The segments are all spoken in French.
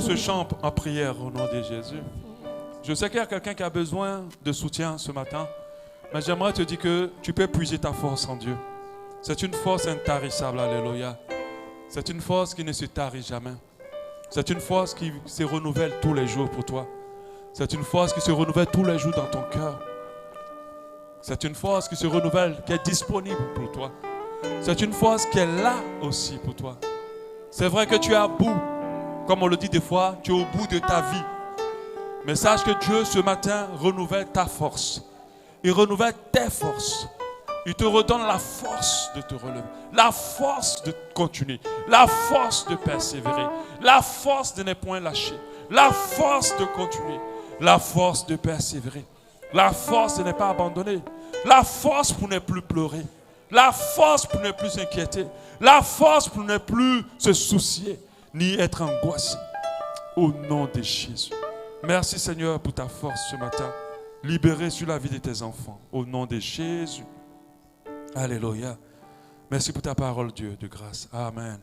ce chant en prière au nom de Jésus. Je sais qu'il y a quelqu'un qui a besoin de soutien ce matin, mais j'aimerais te dire que tu peux puiser ta force en Dieu. C'est une force intarissable, alléluia. C'est une force qui ne se tarit jamais. C'est une force qui se renouvelle tous les jours pour toi. C'est une force qui se renouvelle tous les jours dans ton cœur. C'est une force qui se renouvelle, qui est disponible pour toi. C'est une force qui est là aussi pour toi. C'est vrai que tu es à bout. Comme on le dit des fois, tu es au bout de ta vie. Mais sache que Dieu ce matin renouvelle ta force. Il renouvelle tes forces. Il te redonne la force de te relever. La force de continuer. La force de persévérer. La force de ne point lâcher. La force de continuer. La force de persévérer. La force de ne pas abandonner. La force pour ne plus pleurer. La force pour ne plus s'inquiéter. La force pour ne plus se soucier. Ni être angoissé. Au nom de Jésus. Merci Seigneur pour ta force ce matin. Libérée sur la vie de tes enfants. Au nom de Jésus. Alléluia. Merci pour ta parole, Dieu, de grâce. Amen.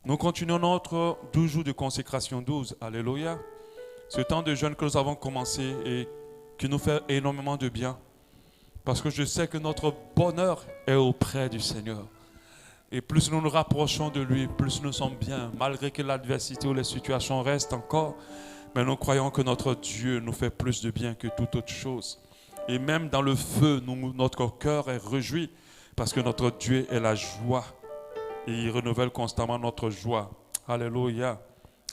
Nous continuons notre 12 jours de consécration 12. Alléluia. Ce temps de jeûne que nous avons commencé et qui nous fait énormément de bien. Parce que je sais que notre bonheur est auprès du Seigneur. Et plus nous nous rapprochons de lui, plus nous sommes bien. Malgré que l'adversité ou les situations restent encore. Mais nous croyons que notre Dieu nous fait plus de bien que toute autre chose. Et même dans le feu, notre cœur est réjoui. Parce que notre Dieu est la joie. Et il renouvelle constamment notre joie. Alléluia.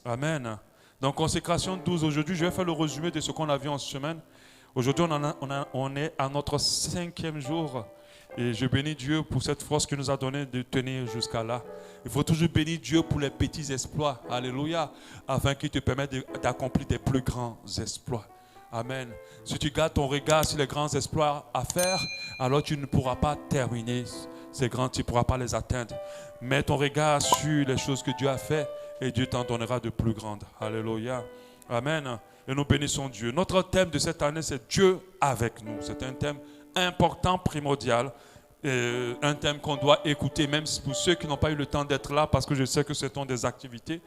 Amen. Donc, consécration 12. Aujourd'hui, je vais faire le résumé de ce qu'on a vu en semaine. Aujourd'hui, on est à notre 5e jour. Et je bénis Dieu pour cette force qu'il nous a donnée de tenir jusqu'à là. Il faut toujours bénir Dieu pour les petits exploits. Alléluia. Afin qu'il te permette d'accomplir des plus grands exploits. Amen. Si tu gardes ton regard sur les grands exploits à faire, alors tu ne pourras pas terminer ces grands, tu ne pourras pas les atteindre. Mets ton regard sur les choses que Dieu a fait et Dieu t'en donnera de plus grandes. Alléluia. Amen. Et nous bénissons Dieu. Notre thème de cette année, c'est Dieu avec nous. C'est un thème important, primordial. Un thème qu'on doit écouter, même pour ceux qui n'ont pas eu le temps d'être là, parce que je sais que ce sont des activités.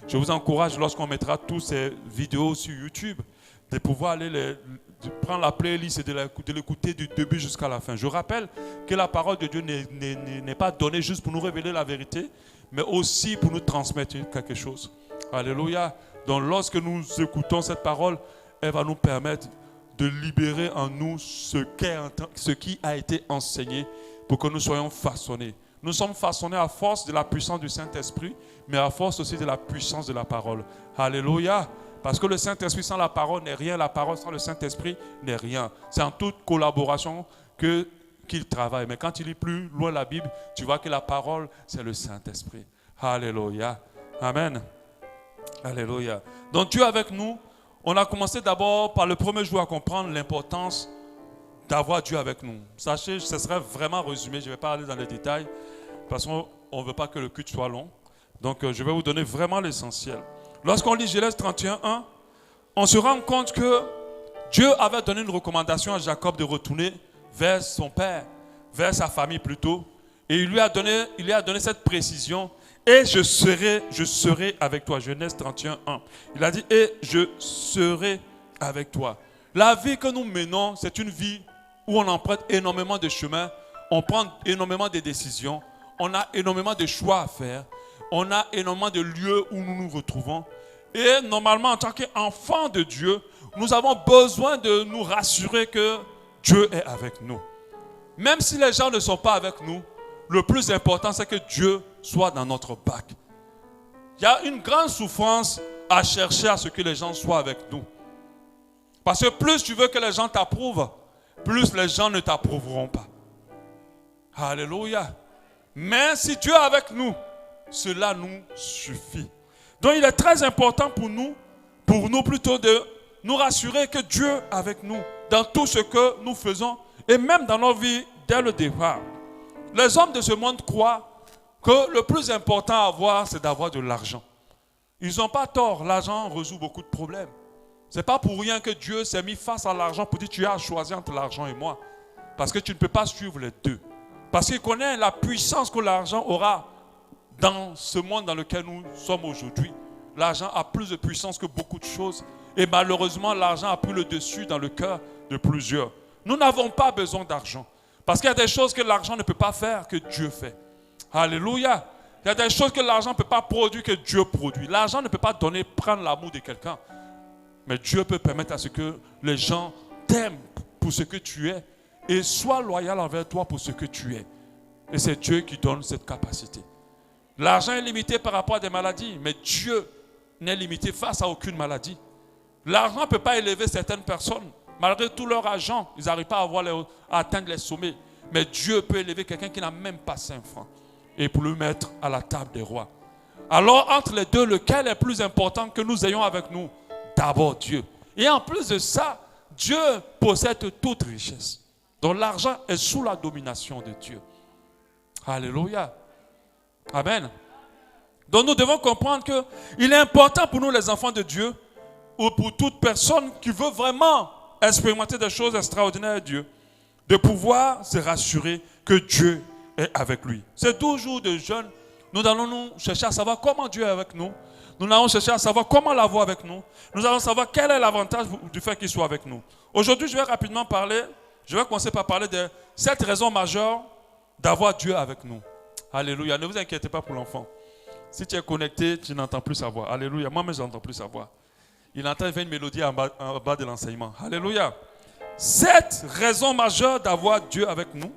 Je vous encourage, lorsqu'on mettra toutes ces vidéos sur YouTube, de pouvoir aller de prendre la playlist et de l'écouter du début jusqu'à la fin. Je rappelle que la parole de Dieu n'est pas donnée juste pour nous révéler la vérité, mais aussi pour nous transmettre quelque chose. Alléluia. Donc lorsque nous écoutons cette parole, elle va nous permettre de libérer en nous ce qui a été enseigné pour que nous soyons façonnés. Nous sommes façonnés à force de la puissance du Saint-Esprit, mais à force aussi de la puissance de la parole. Alléluia. Parce que le Saint-Esprit sans la parole n'est rien, la parole sans le Saint-Esprit n'est rien. C'est en toute collaboration qu'il travaille. Mais quand tu lis plus loin la Bible, tu vois que la parole, c'est le Saint-Esprit. Alléluia. Amen. Alléluia. Donc Dieu avec nous, on a commencé d'abord par le premier jour à comprendre l'importance d'avoir Dieu avec nous. Sachez, ce serait vraiment résumé, je ne vais pas aller dans les détails, parce qu'on ne veut pas que le culte soit long. Donc je vais vous donner vraiment l'essentiel. Lorsqu'on lit Genèse 31:1, on se rend compte que Dieu avait donné une recommandation à Jacob de retourner vers son père, vers sa famille plutôt. Et il lui a donné cette précision. Et je serai avec toi. Genèse 31:1. Il a dit, et je serai avec toi. La vie que nous menons, c'est une vie où on emprunte énormément de chemins. On prend énormément de décisions. On a énormément de choix à faire. On a énormément de lieux où nous nous retrouvons. Et normalement, en tant qu'enfants de Dieu, nous avons besoin de nous rassurer que Dieu est avec nous. Même si les gens ne sont pas avec nous, le plus important, c'est que Dieu soit dans notre bac. Il y a une grande souffrance à chercher à ce que les gens soient avec nous. Parce que plus tu veux que les gens t'approuvent, plus les gens ne t'approuveront pas. Alléluia. Mais si Dieu est avec nous, cela nous suffit. Donc il est très important pour nous plutôt de nous rassurer que Dieu est avec nous dans tout ce que nous faisons et même dans nos vies dès le départ. Les hommes de ce monde croient que le plus important à avoir, c'est d'avoir de l'argent. Ils n'ont pas tort, l'argent résout beaucoup de problèmes. Ce n'est pas pour rien que Dieu s'est mis face à l'argent pour dire tu as choisi entre l'argent et moi. Parce que tu ne peux pas suivre les deux. Parce qu'il connaît la puissance que l'argent aura dans ce monde dans lequel nous sommes aujourd'hui. l'argent a plus de puissance que beaucoup de choses. Et malheureusement, l'argent a pris le dessus dans le cœur de plusieurs. Nous n'avons pas besoin d'argent. Parce qu'il y a des choses que l'argent ne peut pas faire, que Dieu fait. Alléluia. Il y a des choses que l'argent ne peut pas produire, que Dieu produit. L'argent ne peut pas prendre l'amour de quelqu'un. Mais Dieu peut permettre à ce que les gens t'aiment pour ce que tu es et soient loyaux envers toi pour ce que tu es. Et c'est Dieu qui donne cette capacité. L'argent est limité par rapport à des maladies, mais Dieu n'est limité face à aucune maladie. L'argent ne peut pas élever certaines personnes. Malgré tout leur argent, ils n'arrivent pas à atteindre les sommets. Mais Dieu peut élever quelqu'un qui n'a même pas 5 francs et pour le mettre à la table des rois. Alors, entre les deux, lequel est plus important que nous ayons avec nous? D'abord Dieu. Et en plus de ça, Dieu possède toute richesse. Donc l'argent est sous la domination de Dieu. Alléluia. Amen. Donc nous devons comprendre qu'il est important pour nous les enfants de Dieu, ou pour toute personne qui veut vraiment expérimenter des choses extraordinaires de Dieu, de pouvoir se rassurer que Dieu est avec lui. Ces 12 jours de jeûne, nous allons nous chercher à savoir comment Dieu est avec nous. Nous allons chercher à savoir comment l'avoir avec nous. Nous allons savoir quel est l'avantage du fait qu'il soit avec nous. Aujourd'hui, je vais rapidement commencer par parler de 7 raisons majeures d'avoir Dieu avec nous. Alléluia. Ne vous inquiétez pas pour l'enfant. Si tu es connecté, tu n'entends plus sa voix. Alléluia. Moi-même, je n'entends plus sa voix. Il entend une mélodie en bas de l'enseignement. Alléluia. 7 raisons majeures d'avoir Dieu avec nous.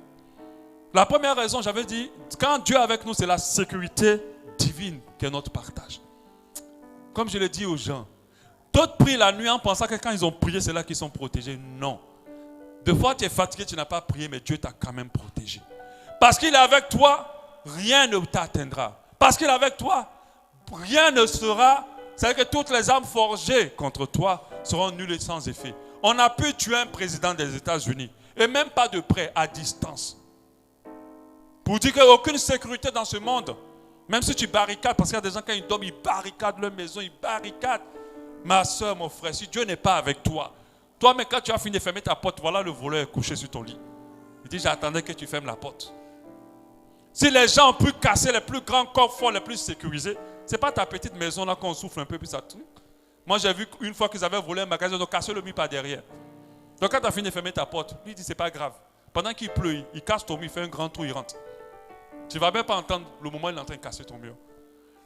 La première raison, j'avais dit, quand Dieu est avec nous, c'est la sécurité divine qui est notre partage. Comme je l'ai dit aux gens, d'autres prient la nuit en pensant que quand ils ont prié, c'est là qu'ils sont protégés. Non. Des fois, tu es fatigué, tu n'as pas prié, mais Dieu t'a quand même protégé. Parce qu'il est avec toi, rien ne t'atteindra. Parce qu'il est avec toi, rien ne sera. C'est-à-dire que toutes les armes forgées contre toi seront nulles et sans effet. On a pu tuer un président des États-Unis, et même pas de près, à distance. Pour dire qu'il n'y a aucune sécurité dans ce monde. Même si tu barricades, parce qu'il y a des gens quand ils dorment, ils barricadent leur maison, ils barricadent. Ma soeur, mon frère, si Dieu n'est pas avec toi, toi, mais quand tu as fini de fermer ta porte, voilà le voleur est couché sur ton lit. Il dit, j'attendais que tu fermes la porte. Si les gens ont pu casser les plus grands coffres forts, les plus sécurisés, ce n'est pas ta petite maison là qu'on souffle un peu, puis ça truc. Moi, j'ai vu une fois qu'ils avaient volé un magasin, ils ont cassé le mur par derrière. Donc, quand tu as fini de fermer ta porte, lui, il dit, c'est pas grave. Pendant qu'il pleut, il casse ton mur, il fait un grand trou, il rentre. Tu ne vas même pas entendre le moment où il est en train de casser ton mur.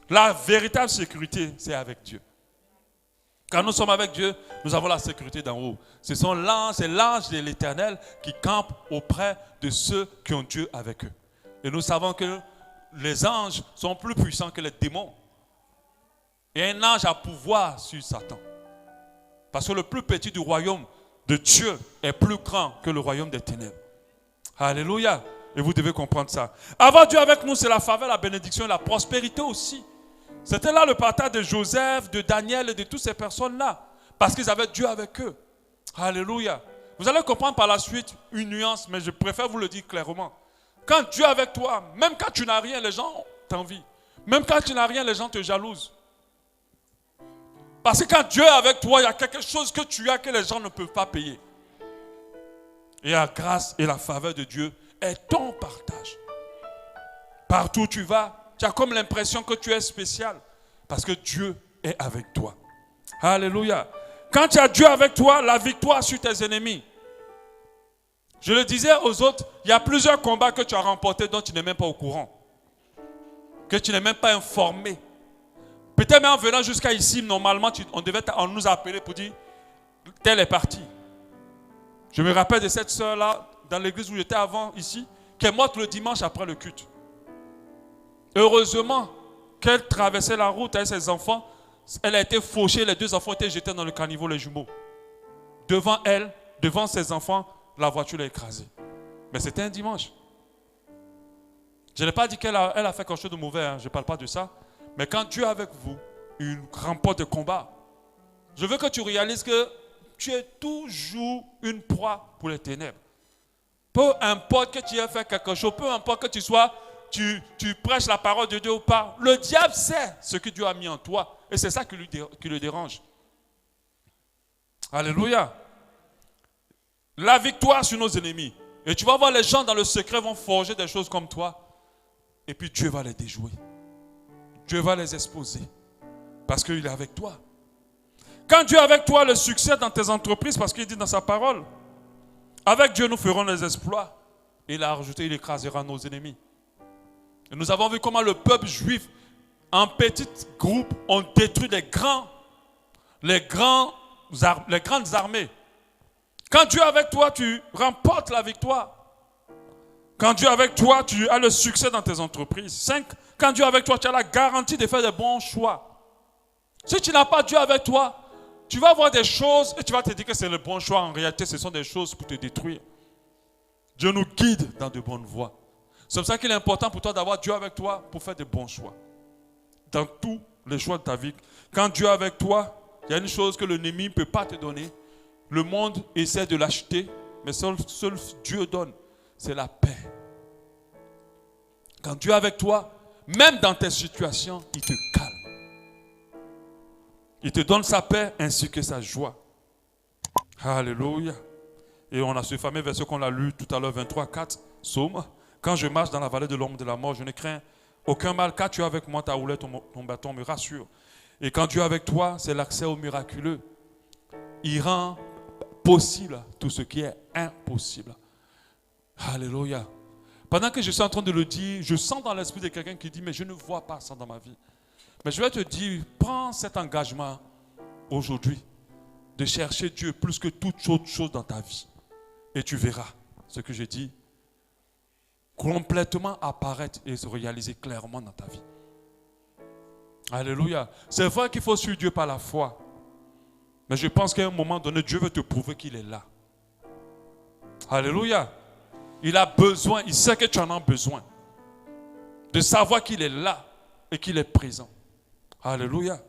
La véritable sécurité, c'est avec Dieu. Quand nous sommes avec Dieu, nous avons la sécurité d'en haut. C'est l'ange de l'Éternel qui campe auprès de ceux qui ont Dieu avec eux. Et nous savons que les anges sont plus puissants que les démons. Et un ange a pouvoir sur Satan. Parce que le plus petit du royaume de Dieu est plus grand que le royaume des ténèbres. Alléluia. Et vous devez comprendre ça. Avoir Dieu avec nous, c'est la faveur, la bénédiction et la prospérité aussi. C'était là le partage de Joseph, de Daniel et de toutes ces personnes-là. Parce qu'ils avaient Dieu avec eux. Alléluia. Vous allez comprendre par la suite une nuance, mais je préfère vous le dire clairement. Quand Dieu est avec toi, même quand tu n'as rien, les gens t'envient. Même quand tu n'as rien, les gens te jalousent. Parce que quand Dieu est avec toi, il y a quelque chose que tu as que les gens ne peuvent pas payer. Et la grâce et la faveur de Dieu est ton partage. Partout où tu vas, tu as comme l'impression que tu es spécial. Parce que Dieu est avec toi. Alléluia. Quand tu as Dieu avec toi, la victoire sur tes ennemis. Je le disais aux autres, il y a plusieurs combats que tu as remportés dont tu n'es même pas au courant. Que tu n'es même pas informé. Peut-être même en venant jusqu'à ici, normalement, on nous appeler pour dire, tel est parti. Je me rappelle de cette sœur-là, dans l'église où j'étais avant, ici, qui est morte le dimanche après le culte. Heureusement qu'elle traversait la route avec ses enfants, elle a été fauchée, les 2 enfants étaient jetés dans le caniveau, les jumeaux. Devant elle, devant ses enfants, la voiture l'a écrasée. Mais c'était un dimanche. Je n'ai pas dit qu'elle a fait quelque chose de mauvais, hein, je ne parle pas de ça. Mais quand Dieu est avec vous, il remporte des combats. Je veux que tu réalises que tu es toujours une proie pour les ténèbres. Peu importe que tu aies fait quelque chose, peu importe que tu prêches la parole de Dieu ou pas, le diable sait ce que Dieu a mis en toi. Et c'est ça qui le dérange. Alléluia. La victoire sur nos ennemis. Et tu vas voir les gens dans le secret vont forger des choses comme toi. Et puis Dieu va les déjouer. Dieu va les exposer. Parce qu'il est avec toi. Quand Dieu est avec toi, le succès dans tes entreprises, parce qu'il dit dans sa parole, avec Dieu nous ferons les exploits. Il a rajouté, il écrasera nos ennemis. Et nous avons vu comment le peuple juif, en petits groupes, ont détruit les grandes armées. Quand Dieu est avec toi, tu remportes la victoire. Quand Dieu est avec toi, tu as le succès dans tes entreprises. 5. Quand Dieu est avec toi, tu as la garantie de faire des bons choix. Si tu n'as pas Dieu avec toi, tu vas voir des choses et tu vas te dire que c'est le bon choix. En réalité, ce sont des choses pour te détruire. Dieu nous guide dans de bonnes voies. C'est pour ça qu'il est important pour toi d'avoir Dieu avec toi pour faire de bons choix. Dans tous les choix de ta vie. Quand Dieu est avec toi, il y a une chose que l'ennemi ne peut pas te donner. Le monde essaie de l'acheter, mais seul Dieu donne. C'est la paix. Quand Dieu est avec toi, même dans tes situations, il te calme. Il te donne sa paix ainsi que sa joie. Alléluia. Et on a ce fameux verset qu'on a lu tout à l'heure, 23:4, Psaume. Quand je marche dans la vallée de l'ombre de la mort, je ne crains aucun mal, car tu es avec moi, ta houlette, ton bâton me rassure. Et quand Dieu est avec toi, c'est l'accès au miraculeux. Il rend possible tout ce qui est impossible. Alléluia. Pendant que je suis en train de le dire, je sens dans l'esprit de quelqu'un qui dit, mais je ne vois pas ça dans ma vie. Mais je vais te dire, prends cet engagement aujourd'hui de chercher Dieu plus que toute autre chose dans ta vie. Et tu verras ce que je dis complètement apparaître et se réaliser clairement dans ta vie. Alléluia. C'est vrai qu'il faut suivre Dieu par la foi. Mais je pense qu'à un moment donné, Dieu veut te prouver qu'il est là. Alléluia. Il a besoin, il sait que tu en as besoin. De savoir qu'il est là et qu'il est présent. Alléluia.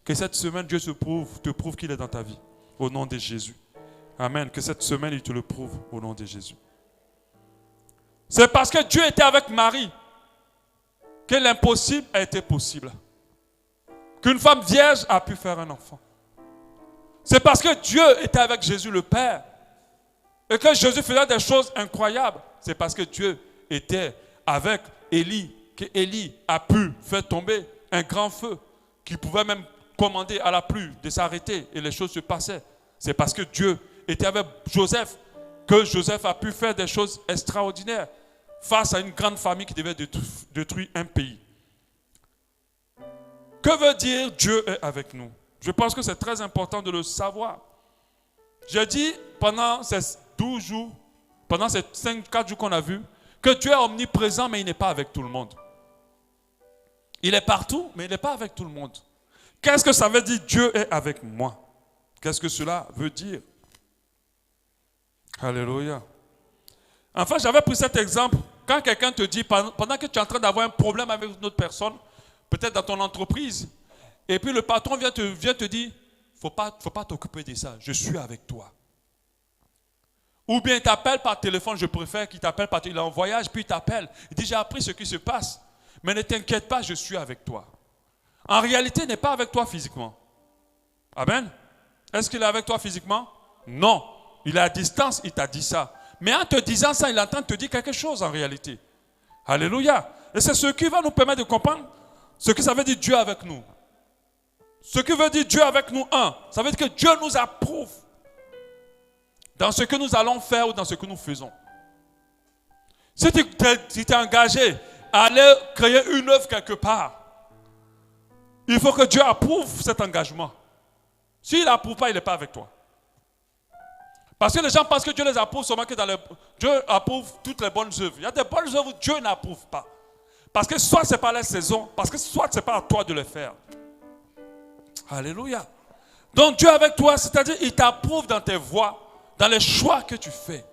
Que cette semaine, Dieu te prouve qu'il est dans ta vie. Au nom de Jésus. Amen. Que cette semaine, il te le prouve au nom de Jésus. C'est parce que Dieu était avec Marie que l'impossible a été possible. Qu'une femme vierge a pu faire un enfant. C'est parce que Dieu était avec Jésus le Père et que Jésus faisait des choses incroyables. C'est parce que Dieu était avec Élie que Élie a pu faire tomber un grand feu qui pouvait même commander à la pluie de s'arrêter et les choses se passaient. C'est parce que Dieu était avec Joseph que Joseph a pu faire des choses extraordinaires face à une grande famille qui devait détruire un pays. Que veut dire Dieu est avec nous? Je pense que c'est très important de le savoir. J'ai dit pendant ces 12 jours, pendant ces 4 jours qu'on a vus, que Dieu est omniprésent, mais il n'est pas avec tout le monde. Il est partout, mais il n'est pas avec tout le monde. Qu'est-ce que ça veut dire Dieu est avec moi? Qu'est-ce que cela veut dire? Alléluia. Enfin, j'avais pris cet exemple. Quand quelqu'un te dit, pendant que tu es en train d'avoir un problème avec une autre personne, peut-être dans ton entreprise, et puis le patron vient te dire, faut pas t'occuper de ça, je suis avec toi. Ou bien il t'appelle par téléphone, je préfère qu'il t'appelle par téléphone, il est en voyage, puis il t'appelle, il dit, j'ai appris ce qui se passe, mais ne t'inquiète pas, je suis avec toi. En réalité, il n'est pas avec toi physiquement. Amen. Est-ce qu'il est avec toi physiquement? Non. Il est à distance, il t'a dit ça. Mais en te disant ça, il est en train de te dire quelque chose en réalité. Alléluia. Et c'est ce qui va nous permettre de comprendre ce que ça veut dire Dieu avec nous. Ce que veut dire Dieu avec nous, ça veut dire que Dieu nous approuve dans ce que nous allons faire ou dans ce que nous faisons. Si tu t'es engagé à aller créer une œuvre quelque part, il faut que Dieu approuve cet engagement. S'il n'approuve pas, il n'est pas avec toi. Parce que les gens pensent que Dieu les approuve seulement que Dieu approuve toutes les bonnes œuvres. Il y a des bonnes œuvres où Dieu n'approuve pas. Parce que soit ce n'est pas la saison, parce que soit ce n'est pas à toi de les faire. Alléluia. Donc Dieu avec toi, c'est-à-dire il t'approuve dans tes voies, dans les choix que tu fais.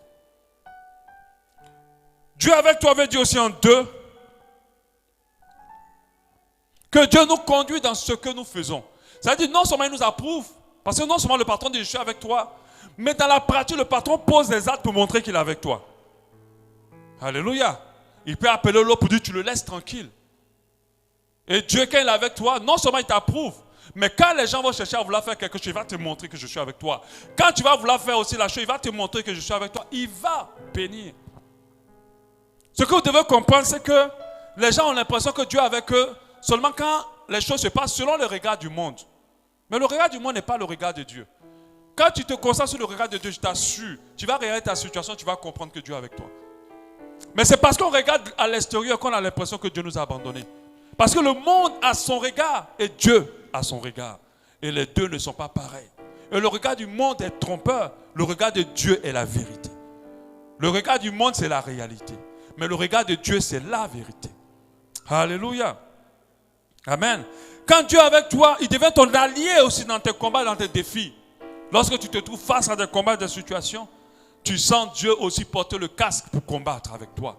Dieu avec toi veut dire aussi en deux, que Dieu nous conduit dans ce que nous faisons. C'est-à-dire non seulement il nous approuve, parce que non seulement le patron dit je suis avec toi, mais dans la pratique, le patron pose des actes pour montrer qu'il est avec toi. Alléluia. Il peut appeler l'autre pour dire tu le laisses tranquille. Et Dieu, quand il est avec toi, non seulement il t'approuve, mais quand les gens vont chercher à vouloir faire quelque chose, il va te montrer que je suis avec toi. Quand tu vas vouloir faire aussi la chose, il va te montrer que je suis avec toi. Il va bénir. Ce que vous devez comprendre, c'est que les gens ont l'impression que Dieu est avec eux seulement quand les choses se passent selon le regard du monde. Mais le regard du monde n'est pas le regard de Dieu. Quand tu te concentres sur le regard de Dieu, je t'assure, tu vas regarder ta situation, tu vas comprendre que Dieu est avec toi. Mais c'est parce qu'on regarde à l'extérieur qu'on a l'impression que Dieu nous a abandonnés. Parce que le monde a son regard et Dieu a son regard. Et les deux ne sont pas pareils. Et le regard du monde est trompeur. Le regard de Dieu est la vérité. Le regard du monde, c'est la réalité. Mais le regard de Dieu, c'est la vérité. Alléluia. Amen. Quand Dieu est avec toi, il devient ton allié aussi dans tes combats, dans tes défis. Lorsque tu te trouves face à des combats, des situations, tu sens Dieu aussi porter le casque pour combattre avec toi.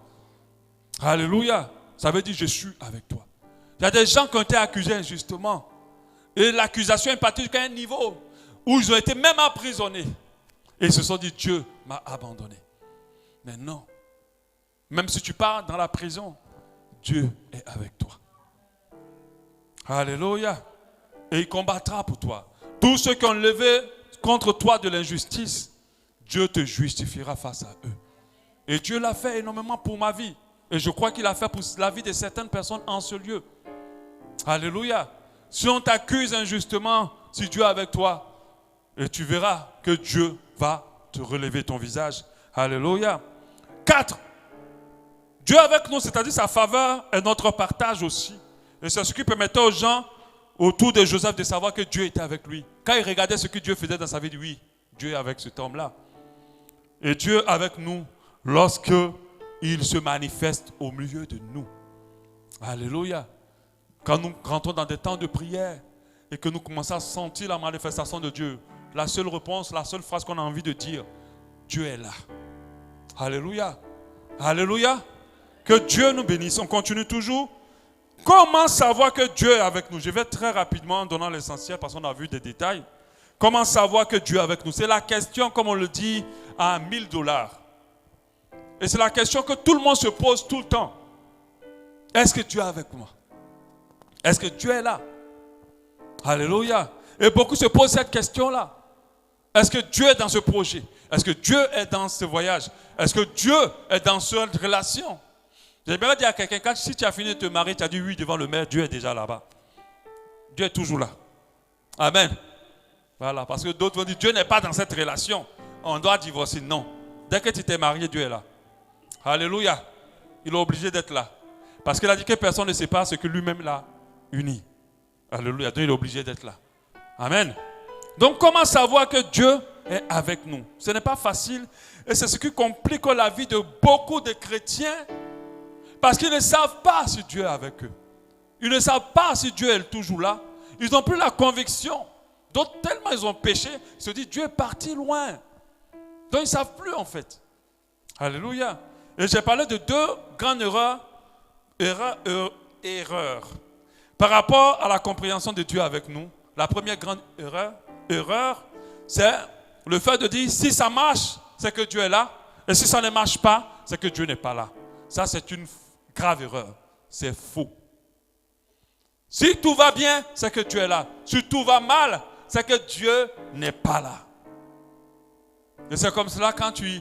Alléluia. Ça veut dire je suis avec toi. Il y a des gens qui ont été accusés injustement. Et l'accusation est partie jusqu'à un niveau où ils ont été même emprisonnés. Et ils se sont dit Dieu m'a abandonné. Mais non. Même si tu pars dans la prison, Dieu est avec toi. Alléluia. Et il combattra pour toi. Tous ceux qui ont levé contre toi de l'injustice, Dieu te justifiera face à eux. Et Dieu l'a fait énormément pour ma vie. Et je crois qu'il a fait pour la vie de certaines personnes en ce lieu. Alléluia. Si on t'accuse injustement, si Dieu est avec toi, et tu verras que Dieu va te relever ton visage. Alléluia. 4. Dieu avec nous, c'est-à-dire sa faveur est notre partage aussi. Et c'est ce qui permettait aux gens autour de Joseph de savoir que Dieu était avec lui. Quand il regardait ce que Dieu faisait dans sa vie, il dit oui, Dieu est avec cet homme-là. Et Dieu est avec nous lorsque il se manifeste au milieu de nous. Alléluia. Quand nous rentrons dans des temps de prière et que nous commençons à sentir la manifestation de Dieu, la seule réponse, la seule phrase qu'on a envie de dire, Dieu est là. Alléluia. Alléluia. Que Dieu nous bénisse. On continue toujours. Comment savoir que Dieu est avec nous? Je vais très rapidement en donnant l'essentiel parce qu'on a vu des détails. Comment savoir que Dieu est avec nous? C'est la question, comme on le dit, à $1000. Et c'est la question que tout le monde se pose tout le temps. Est-ce que Dieu est avec moi? Est-ce que Dieu est là? Alléluia. Et beaucoup se posent cette question-là. Est-ce que Dieu est dans ce projet? Est-ce que Dieu est dans ce voyage? Est-ce que Dieu est dans cette relation? J'aimerais dire à quelqu'un, si tu as fini de te marier, tu as dit oui devant le maire, Dieu est déjà là-bas. Dieu est toujours là. Amen. Voilà, parce que d'autres vont dire, Dieu n'est pas dans cette relation. On doit divorcer. Non. Dès que tu t'es marié, Dieu est là. Alléluia. Il est obligé d'être là. Parce qu'il a dit que personne ne sait pas ce que lui-même l'a uni. Alléluia. Donc il est obligé d'être là. Amen. Donc comment savoir que Dieu est avec nous? Ce n'est pas facile. Et c'est ce qui complique la vie de beaucoup de chrétiens. Parce qu'ils ne savent pas si Dieu est avec eux. Ils ne savent pas si Dieu est toujours là. Ils n'ont plus la conviction. D'autres, tellement ils ont péché, ils se disent Dieu est parti loin. Donc ils ne savent plus en fait. Alléluia. Et j'ai parlé de deux grandes erreurs par rapport à la compréhension de Dieu avec nous. La première grande erreur, c'est le fait de dire si ça marche, c'est que Dieu est là. Et si ça ne marche pas, c'est que Dieu n'est pas là. Ça, c'est une grave erreur. C'est faux. Si tout va bien, c'est que Dieu est là. Si tout va mal, c'est que Dieu n'est pas là. Et c'est comme cela quand je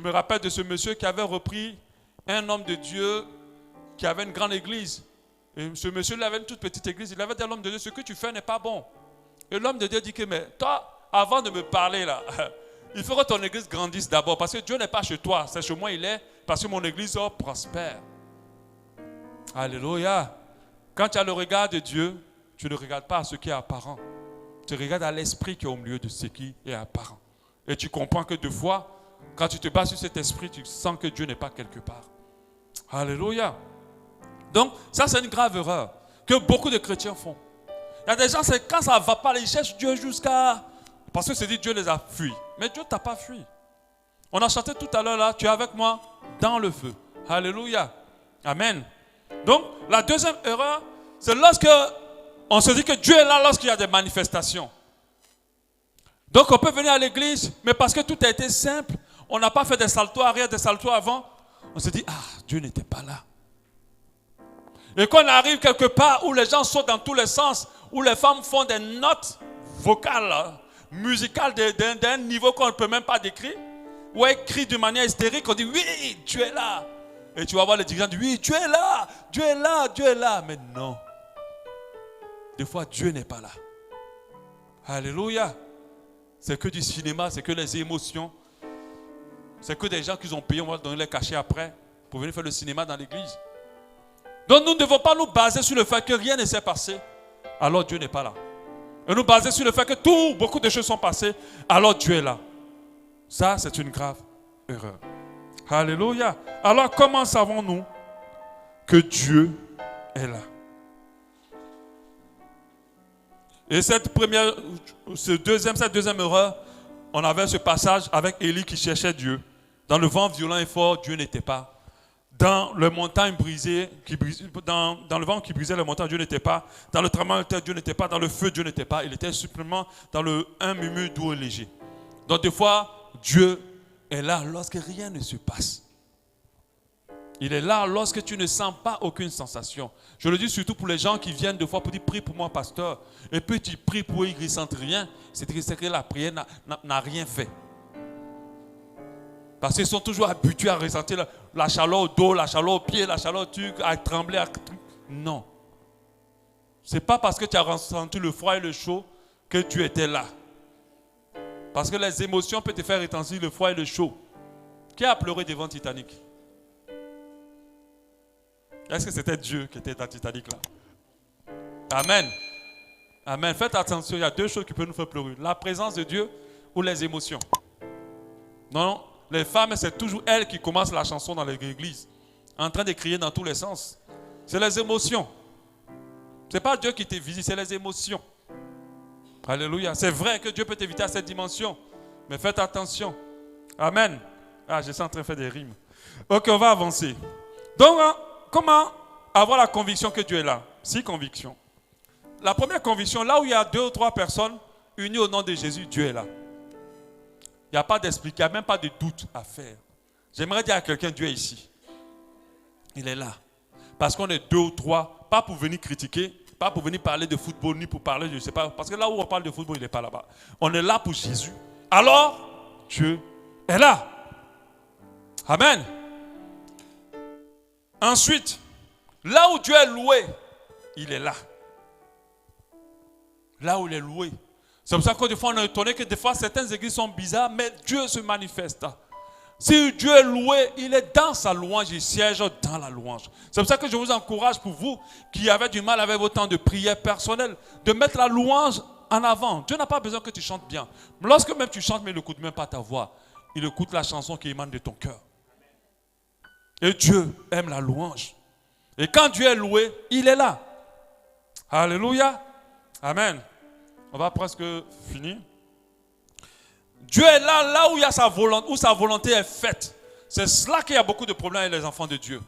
me rappelle de ce monsieur qui avait repris un homme de Dieu qui avait une grande église. Et ce monsieur, il avait une toute petite église. Il avait dit à l'homme de Dieu, ce que tu fais n'est pas bon. Et l'homme de Dieu dit que, mais toi, avant de me parler là, il faut que ton église grandisse d'abord. Parce que Dieu n'est pas chez toi, c'est chez moi il est. Parce que mon église prospère. Alléluia. Quand tu as le regard de Dieu, tu ne regardes pas à ce qui est apparent. Tu regardes à l'esprit qui est au milieu de ce qui est apparent. Et tu comprends que deux fois, quand tu te bases sur cet esprit, tu sens que Dieu n'est pas quelque part. Alléluia. Donc, ça c'est une grave erreur que beaucoup de chrétiens font. Il y a des gens, c'est quand ça ne va pas, ils cherchent Dieu jusqu'à... Parce que c'est dit Dieu les a fuis. Mais Dieu ne t'a pas fui. On a chanté tout à l'heure là, tu es avec moi dans le feu. Alléluia. Amen. Donc, la deuxième erreur, c'est lorsque on se dit que Dieu est là lorsqu'il y a des manifestations. Donc, on peut venir à l'église, mais parce que tout a été simple, on n'a pas fait des saltos arrière, des saltos avant, on se dit, ah, Dieu n'était pas là. Et quand on arrive quelque part où les gens sautent dans tous les sens, où les femmes font des notes vocales, musicales d'un niveau qu'on ne peut même pas décrire, où elles crient de manière hystérique, on dit, oui, Dieu est là. Et tu vas voir les dirigeants dire, oui, Dieu est là, Dieu est là, Dieu est là. Mais non, des fois Dieu n'est pas là. Alléluia. C'est que du cinéma, c'est que les émotions. C'est que des gens qui ont payé, on va donner les cachets après pour venir faire le cinéma dans l'église. Donc nous ne devons pas nous baser sur le fait que rien ne s'est passé, alors Dieu n'est pas là. Et nous baser sur le fait que beaucoup de choses sont passées, alors Dieu est là. Ça, c'est une grave erreur. Alléluia. Alors comment savons-nous que Dieu est là? Et cette deuxième erreur, on avait ce passage avec Élie qui cherchait Dieu. Dans le vent violent et fort, Dieu n'était pas. Dans le montagne brisée, dans le vent qui brisait les montagnes, Dieu n'était pas. Dans le tremblement de terre, Dieu n'était pas. Dans le feu, Dieu n'était pas. Il était simplement dans un murmure doux et léger. Donc des fois, Dieu est là lorsque rien ne se passe. Il est là lorsque tu ne sens pas aucune sensation. Je le dis surtout pour les gens qui viennent des fois pour dire prie pour moi, pasteur. Et puis tu pries pour eux, ils ne ressentent rien. C'est que la prière n'a rien fait. Parce qu'ils sont toujours habitués à ressentir la chaleur au dos, la chaleur au pied, la chaleur au truc, à trembler. Non. Ce n'est pas parce que tu as ressenti le froid et le chaud que tu étais là. Parce que les émotions peuvent te faire ressentir le froid et le chaud. Qui a pleuré devant Titanic? Est-ce que c'était Dieu qui était dans Titanic là? Amen. Amen. Faites attention, il y a deux choses qui peuvent nous faire pleurer. La présence de Dieu ou les émotions. Non, les femmes, c'est toujours elles qui commencent la chanson dans l'église. En train de crier dans tous les sens. C'est les émotions. Ce n'est pas Dieu qui te visite, c'est les émotions. Alléluia. C'est vrai que Dieu peut t'éviter à cette dimension. Mais faites attention. Amen. Ah, je suis en train de faire des rimes. Ok, on va avancer. Donc, comment avoir la conviction que Dieu est là? 6 convictions. La première conviction, là où il y a 2 ou 3 personnes unies au nom de Jésus, Dieu est là. Il n'y a pas d'explication, même pas de doute à faire. J'aimerais dire à quelqu'un, Dieu est ici. Il est là. Parce qu'on est 2 ou 3, pas pour venir critiquer, pas pour venir parler de football, ni pour parler, je ne sais pas. Parce que là où on parle de football, il n'est pas là-bas. On est là pour Jésus. Alors, Dieu est là. Amen. Ensuite, là où Dieu est loué, il est là. Là où il est loué. C'est pour ça que des fois on est étonné que des fois certaines églises sont bizarres, mais Dieu se manifeste. Si Dieu est loué, il est dans sa louange, il siège dans la louange. C'est pour ça que je vous encourage pour vous qui avez du mal avec vos temps de prière personnelle, de mettre la louange en avant. Dieu n'a pas besoin que tu chantes bien. Lorsque même tu chantes, mais il n'écoute même pas ta voix. Il écoute la chanson qui émane de ton cœur. Et Dieu aime la louange. Et quand Dieu est loué, il est là. Alléluia. Amen. On va presque finir. Dieu est là où il y a sa volonté, où sa volonté est faite. C'est cela qu'il y a beaucoup de problèmes avec les enfants de Dieu.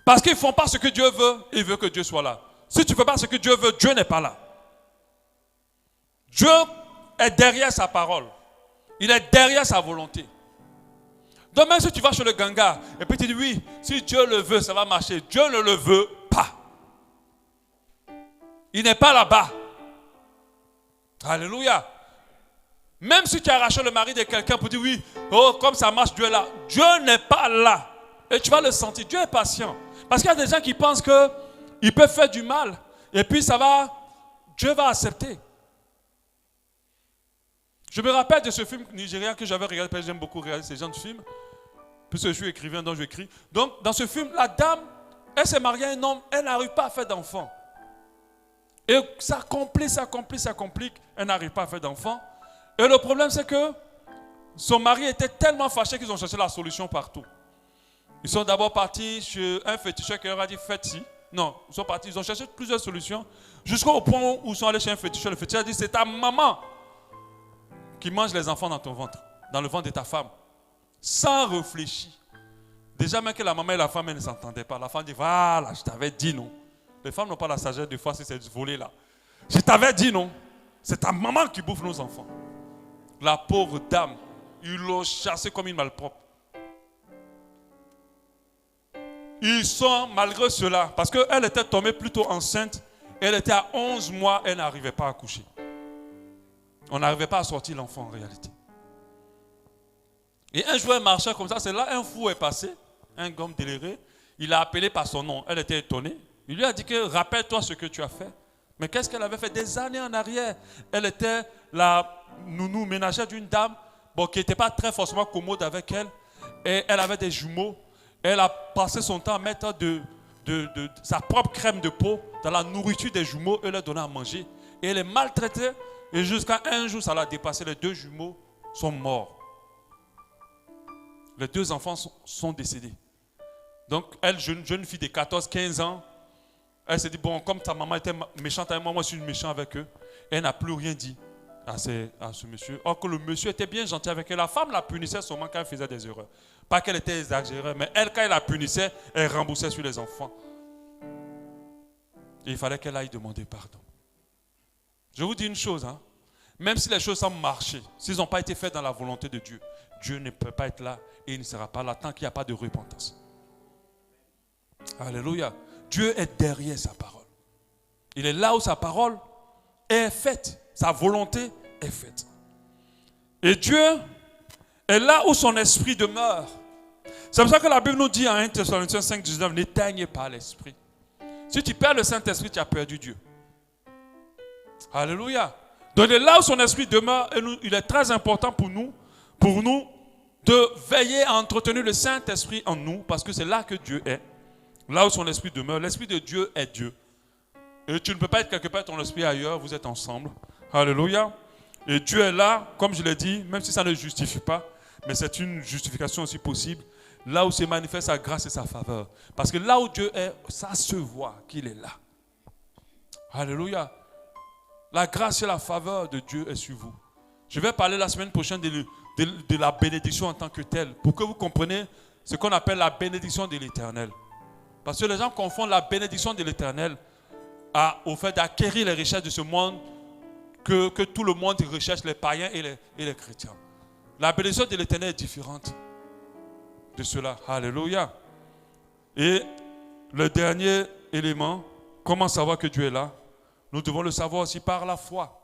Parce qu'ils ne font pas ce que Dieu veut, il veut que Dieu soit là. Si tu ne fais pas ce que Dieu veut, Dieu n'est pas là. Dieu est derrière sa parole. Il est derrière sa volonté. Donc même si tu vas chez le ganga et puis tu dis oui, si Dieu le veut, ça va marcher. Dieu ne le veut pas. Il n'est pas là-bas. Alléluia. Même si tu as arraché le mari de quelqu'un pour dire oui, oh comme ça marche, Dieu est là. Dieu n'est pas là. Et tu vas le sentir. Dieu est patient. Parce qu'il y a des gens qui pensent qu'ils peuvent faire du mal. Et puis Dieu va accepter. Je me rappelle de ce film nigérien que j'avais regardé, parce que j'aime beaucoup regarder ces genres de films. Puisque je suis écrivain, donc j'écris. Donc dans ce film, la dame, elle s'est mariée à un homme, elle n'arrive pas à faire d'enfant. Et ça complique, elle n'arrive pas à faire d'enfant. Et le problème c'est que son mari était tellement fâché qu'ils ont cherché la solution partout. Ils sont d'abord partis chez un féticheur qui leur a dit faites ci. Non, ils ont cherché plusieurs solutions jusqu'au point où ils sont allés chez un féticheur. Le féticheur a dit c'est ta maman qui mange les enfants dans ton ventre, dans le ventre de ta femme. Sans réfléchir. Déjà même que la maman et la femme ne s'entendaient pas. La femme dit voilà, je t'avais dit non. Les femmes n'ont pas la sagesse de fois si c'est volé là. Je t'avais dit non. C'est ta maman qui bouffe nos enfants. La pauvre dame, ils l'ont chassée comme une malpropre. Ils sont malgré cela, parce qu'elle était tombée plutôt enceinte, elle était à 11 mois, elle n'arrivait pas à accoucher. On n'arrivait pas à sortir l'enfant en réalité. Et un jour, elle marchait comme ça, c'est là un fou est passé, un gomme déliré, il l'a appelé par son nom, elle était étonnée. Il lui a dit que rappelle-toi ce que tu as fait. Mais qu'est-ce qu'elle avait fait des années en arrière? Elle était la nounou ménagère d'une dame qui n'était pas très forcément commode avec elle. Et elle avait des jumeaux. Elle a passé son temps à mettre de sa propre crème de peau dans la nourriture des jumeaux et leur donner à manger. Et elle les maltraitait. Et jusqu'à un jour, ça l'a dépassé. Les 2 jumeaux sont morts. Les 2 enfants sont décédés. Donc, elle, jeune fille de 14-15 ans, elle s'est dit, bon, comme ta maman était méchante avec moi, moi je suis méchant avec eux. Et elle n'a plus rien dit à ce monsieur. Or que le monsieur était bien gentil avec elle. La femme la punissait seulement quand elle faisait des erreurs. Pas qu'elle était exagérée, mais elle, quand elle la punissait, elle remboursait sur les enfants. Et il fallait qu'elle aille demander pardon. Je vous dis une chose, hein. Même si les choses semblent marcher, s'ils n'ont pas été faits dans la volonté de Dieu, Dieu ne peut pas être là et il ne sera pas là tant qu'il n'y a pas de repentance. Alléluia. Dieu est derrière sa parole. Il est là où sa parole est faite. Sa volonté est faite. Et Dieu est là où son esprit demeure. C'est pour ça que la Bible nous dit en 1 Thessaloniciens 5, 19, n'éteignez pas l'esprit. Si tu perds le Saint-Esprit, tu as perdu Dieu. Alléluia. Donc là où son esprit demeure, il est très important pour nous de veiller à entretenir le Saint-Esprit en nous, parce que c'est là que Dieu est. Là où son esprit demeure, l'esprit de Dieu est Dieu. Et tu ne peux pas être quelque part ton esprit ailleurs, vous êtes ensemble. Alléluia. Et Dieu est là, comme je l'ai dit, même si ça ne justifie pas, mais c'est une justification aussi possible, là où se manifeste sa grâce et sa faveur. Parce que là où Dieu est, ça se voit qu'il est là. Alléluia. La grâce et la faveur de Dieu est sur vous. Je vais parler la semaine prochaine de la bénédiction en tant que telle, pour que vous compreniez ce qu'on appelle la bénédiction de l'Éternel. Parce que les gens confondent la bénédiction de l'Éternel au fait d'acquérir les richesses de ce monde que tout le monde recherche, les païens et les chrétiens. La bénédiction de l'Éternel est différente de cela. Alléluia. Et le dernier élément, comment savoir que Dieu est là? Nous devons le savoir aussi par la foi.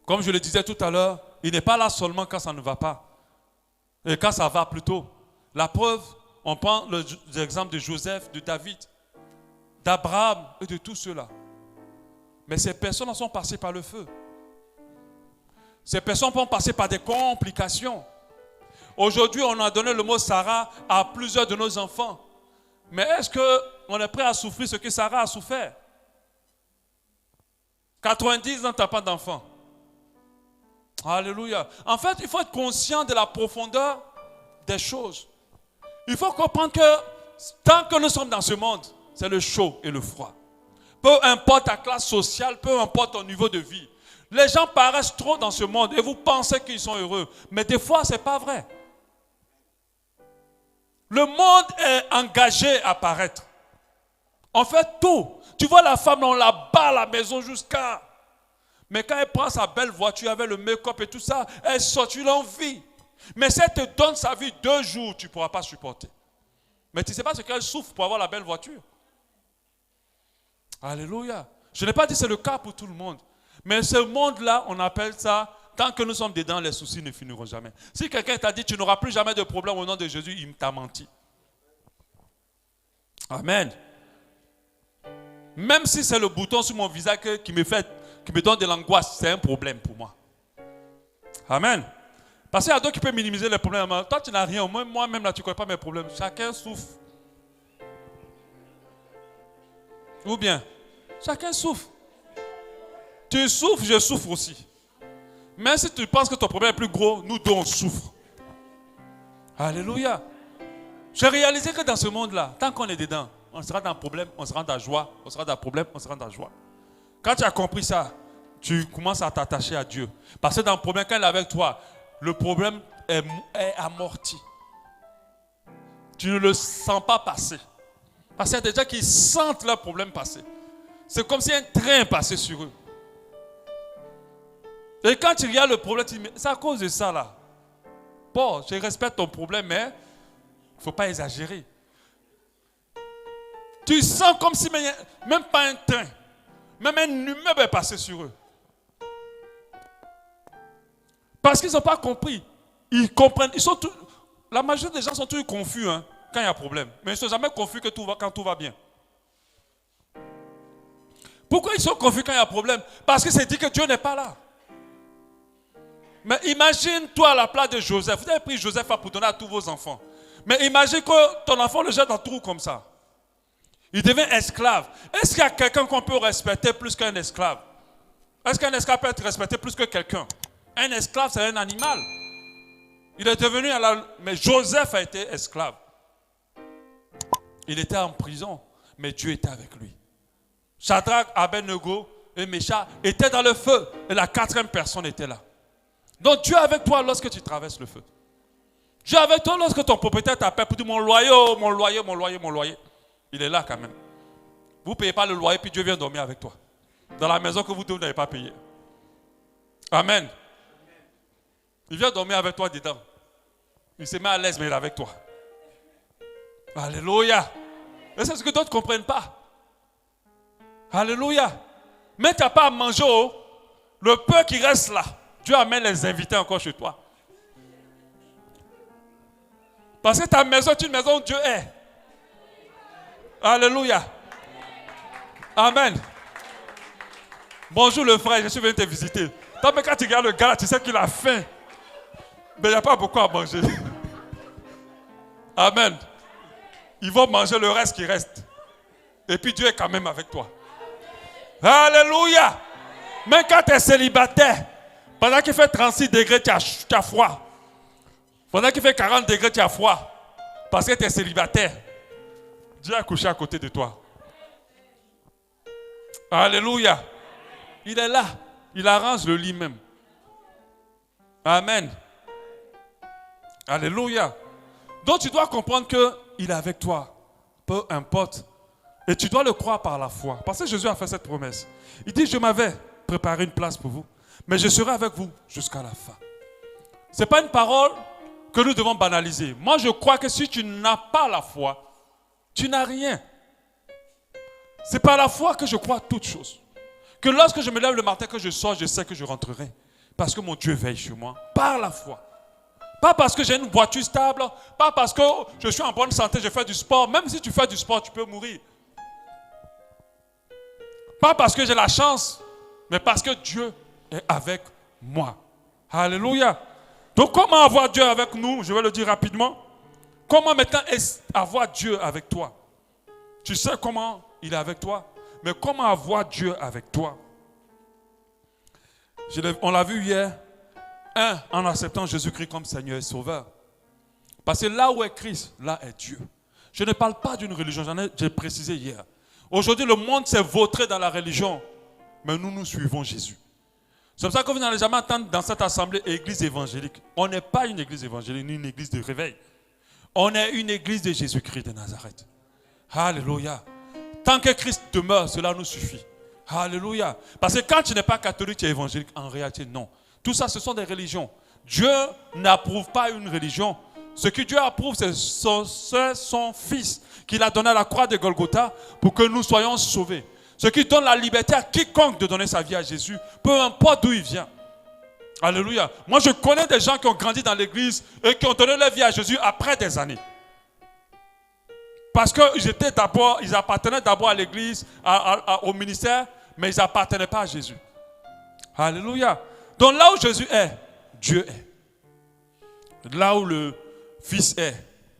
Comme je le disais tout à l'heure, il n'est pas là seulement quand ça ne va pas. Et quand ça va plutôt. La preuve, on prend l'exemple de Joseph, de David, d'Abraham et de tout cela. Mais ces personnes sont passées par le feu. Ces personnes vont passer par des complications. Aujourd'hui, on a donné le mot Sarah à plusieurs de nos enfants. Mais est-ce qu'on est prêt à souffrir ce que Sarah a souffert? 90 ans, tu n'as pas d'enfant. Alléluia. En fait, il faut être conscient de la profondeur des choses. Il faut comprendre que tant que nous sommes dans ce monde, c'est le chaud et le froid. Peu importe ta classe sociale, peu importe ton niveau de vie. Les gens paraissent trop dans ce monde et vous pensez qu'ils sont heureux. Mais des fois, ce n'est pas vrai. Le monde est engagé à paraître. On fait tout. Tu vois la femme, on la bat à la maison jusqu'à... Mais quand elle prend sa belle voiture avec le make-up et tout ça, elle sort, tu l'envie. Mais si elle te donne sa vie 2 jours, tu ne pourras pas supporter. Mais tu ne sais pas ce qu'elle souffre pour avoir la belle voiture. Alléluia. Je n'ai pas dit que c'est le cas pour tout le monde. Mais ce monde-là, on appelle ça, tant que nous sommes dedans, les soucis ne finiront jamais. Si quelqu'un t'a dit, tu n'auras plus jamais de problème au nom de Jésus, il t'a menti. Amen. Même si c'est le bouton sur mon visage qui me donne de l'angoisse, c'est un problème pour moi. Amen. Parce qu'il y a d'autres qui peuvent minimiser les problèmes. Toi, tu n'as rien. Moi-même, là, tu ne connais pas mes problèmes. Chacun souffre. Ou bien, chacun souffre. Tu souffres, je souffre aussi. Même si tu penses que ton problème est plus gros, nous deux, on souffre. Alléluia. J'ai réalisé que dans ce monde-là, tant qu'on est dedans, on sera dans le problème, on sera dans la joie, on sera dans le problème, on sera dans la joie. Quand tu as compris ça, tu commences à t'attacher à Dieu. Parce que dans le problème, quand il est avec toi, le problème est amorti. Tu ne le sens pas passer. Parce qu'il y a des gens qui sentent leur problème passer. C'est comme si un train passait sur eux. Et quand tu regardes le problème, tu dis, mais c'est à cause de ça là. Bon, je respecte ton problème, mais il ne faut pas exagérer. Tu sens comme si même pas un train, même un immeuble est passé sur eux. Parce qu'ils n'ont pas compris. Ils comprennent. La majorité des gens sont toujours confus quand il y a problème. Mais ils ne sont jamais confus quand tout va bien. Pourquoi ils sont confus quand il y a un problème? Parce que c'est dit que Dieu n'est pas là. Mais imagine-toi à la place de Joseph. Vous avez pris Joseph pour donner à tous vos enfants. Mais imagine que ton enfant le jette dans le trou comme ça. Il devient esclave. Est-ce qu'il y a quelqu'un qu'on peut respecter plus qu'un esclave? Est-ce qu'un esclave peut être respecté plus que quelqu'un? Un esclave, c'est un animal. Il est devenu... Mais Joseph a été esclave. Il était en prison, mais Dieu était avec lui. Shadrach, Abednego et Méchach étaient dans le feu. Et la quatrième personne était là. Donc Dieu est avec toi lorsque tu traverses le feu. Dieu est avec toi lorsque ton propriétaire t'appelle pour dire mon loyer, mon loyer, mon loyer, mon loyer. Il est là quand même. Vous ne payez pas le loyer, puis Dieu vient dormir avec toi. Dans la maison que vous n'avez pas payée. Amen. Il vient dormir avec toi dedans. Il se met à l'aise, mais il est avec toi. Alléluia. Et c'est ce que d'autres ne comprennent pas. Alléluia. Mais tu n'as pas à manger. Le peu qui reste là, Dieu amène les invités encore chez toi. Parce que ta maison est une maison où Dieu est. Alléluia. Amen. Bonjour le frère, je suis venu te visiter. Toi, mais quand tu regardes le gars là, tu sais qu'il a faim. Mais il n'y a pas beaucoup à manger. Amen. Ils vont manger le reste qui reste. Et puis Dieu est quand même avec toi. Alléluia. Même quand tu es célibataire, pendant qu'il fait 36 degrés, tu as froid. Pendant qu'il fait 40 degrés, tu as froid. Parce que tu es célibataire. Dieu a couché à côté de toi. Alléluia. Il est là. Il arrange le lit même. Amen. Alléluia. Donc tu dois comprendre qu'il est avec toi. Peu importe. Et tu dois le croire par la foi. Parce que Jésus a fait cette promesse. Il dit, je m'avais préparé une place pour vous. Mais je serai avec vous jusqu'à la fin. Ce n'est pas une parole que nous devons banaliser. Moi, je crois que si tu n'as pas la foi, tu n'as rien. C'est par la foi que je crois à toutes choses. Que lorsque je me lève le matin, que je sors, je sais que je rentrerai. Parce que mon Dieu veille sur moi. Par la foi. Pas parce que j'ai une voiture stable. Pas parce que je suis en bonne santé, je fais du sport. Même si tu fais du sport, tu peux mourir. Pas parce que j'ai la chance, mais parce que Dieu est avec moi. Alléluia. Donc comment avoir Dieu avec nous? Je vais le dire rapidement. Comment maintenant avoir Dieu avec toi? Tu sais comment il est avec toi? Mais comment avoir Dieu avec toi? On l'a vu hier. En acceptant Jésus-Christ comme Seigneur et Sauveur. Parce que là où est Christ, là est Dieu. Je ne parle pas d'une religion, j'ai précisé hier. Aujourd'hui, le monde s'est vautré dans la religion, mais nous suivons Jésus. C'est pour ça que vous n'allez jamais entendre dans cette assemblée église évangélique. On n'est pas une église évangélique, ni une église de réveil. On est une église de Jésus-Christ de Nazareth. Alléluia. Tant que Christ demeure, cela nous suffit. Alléluia. Parce que quand tu n'es pas catholique, tu es évangélique. En réalité, non. Tout ça, ce sont des religions. Dieu n'approuve pas une religion. Ce que Dieu approuve, c'est son Fils qu'il a donné à la croix de Golgotha pour que nous soyons sauvés. Ce qui donne la liberté à quiconque de donner sa vie à Jésus, peu importe d'où il vient. Alléluia. Moi, je connais des gens qui ont grandi dans l'église et qui ont donné leur vie à Jésus après des années. Parce qu'ils appartenaient d'abord à l'église, au ministère, mais ils n'appartenaient pas à Jésus. Alléluia. Donc là où Jésus est, Dieu est. Là où le Fils est,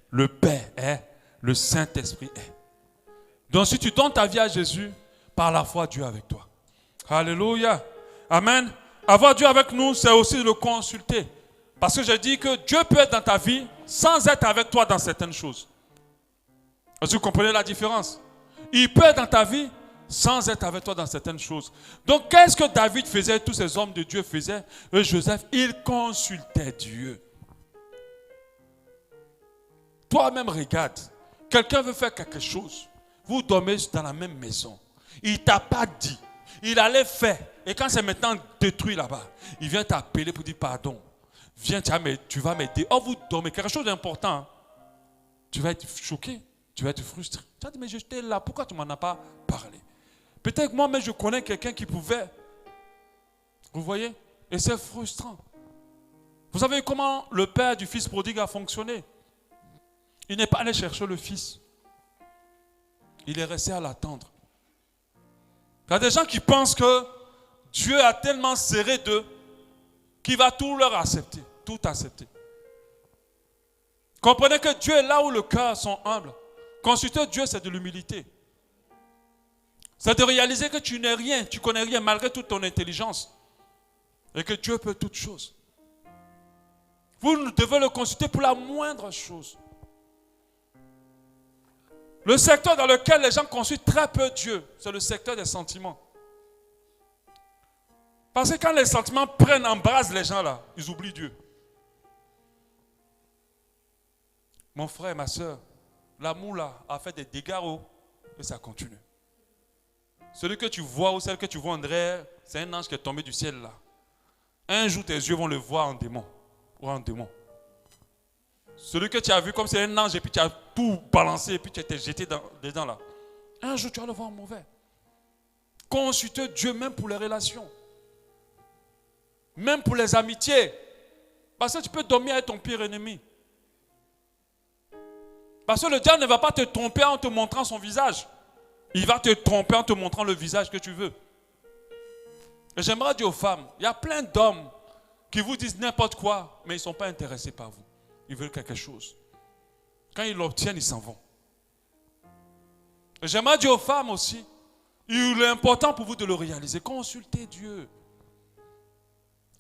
le Père est, le Saint-Esprit est. Donc si tu donnes ta vie à Jésus, par la foi, Dieu est avec toi. Alléluia. Amen. Avoir Dieu avec nous, c'est aussi le consulter. Parce que je dis que Dieu peut être dans ta vie sans être avec toi dans certaines choses. Est-ce que vous comprenez la différence? Il peut être dans ta vie sans être avec toi dans certaines choses. Donc, qu'est-ce que David faisait, tous ces hommes de Dieu faisaient? Et Joseph, il consultait Dieu. Toi-même, regarde. Quelqu'un veut faire quelque chose. Vous dormez dans la même maison. Il ne t'a pas dit. Il allait faire. Et quand c'est maintenant détruit là-bas, il vient t'appeler pour dire pardon. Viens, tu vas m'aider. Oh, vous dormez. Quelque chose d'important. Hein. Tu vas être choqué. Tu vas être frustré. Tu vas dire, mais j'étais là. Pourquoi tu ne m'en as pas parlé? Peut-être que moi, mais je connais quelqu'un qui pouvait. Vous voyez? Et c'est frustrant. Vous savez comment le père du fils prodigue a fonctionné? Il n'est pas allé chercher le fils. Il est resté à l'attendre. Il y a des gens qui pensent que Dieu a tellement serré d'eux qu'il va tout leur accepter, tout accepter. Comprenez que Dieu est là où le cœur sont humbles. Consulter Dieu, c'est de l'humilité. C'est de réaliser que tu n'es rien, tu connais rien malgré toute ton intelligence. Et que Dieu peut toutes choses. Vous devez le consulter pour la moindre chose. Le secteur dans lequel les gens consultent très peu Dieu, c'est le secteur des sentiments. Parce que quand les sentiments prennent, embrasent les gens là, ils oublient Dieu. Mon frère, ma soeur, l'amour là a fait des dégâts et ça continue. Celui que tu vois ou celle que tu vois en derrière, c'est un ange qui est tombé du ciel là. Un jour tes yeux vont le voir en démon ou en démon. Celui que tu as vu comme c'est un ange et puis tu as tout balancé et puis tu as été jeté dedans là. Un jour tu vas le voir en mauvais. Consulte Dieu même pour les relations. Même pour les amitiés. Parce que tu peux dormir avec ton pire ennemi. Parce que le diable ne va pas te tromper en te montrant son visage. Il va te tromper en te montrant le visage que tu veux. Et j'aimerais dire aux femmes, il y a plein d'hommes qui vous disent n'importe quoi, mais ils ne sont pas intéressés par vous. Ils veulent quelque chose. Quand ils l'obtiennent, ils s'en vont. Et j'aimerais dire aux femmes aussi, il est important pour vous de le réaliser. Consultez Dieu.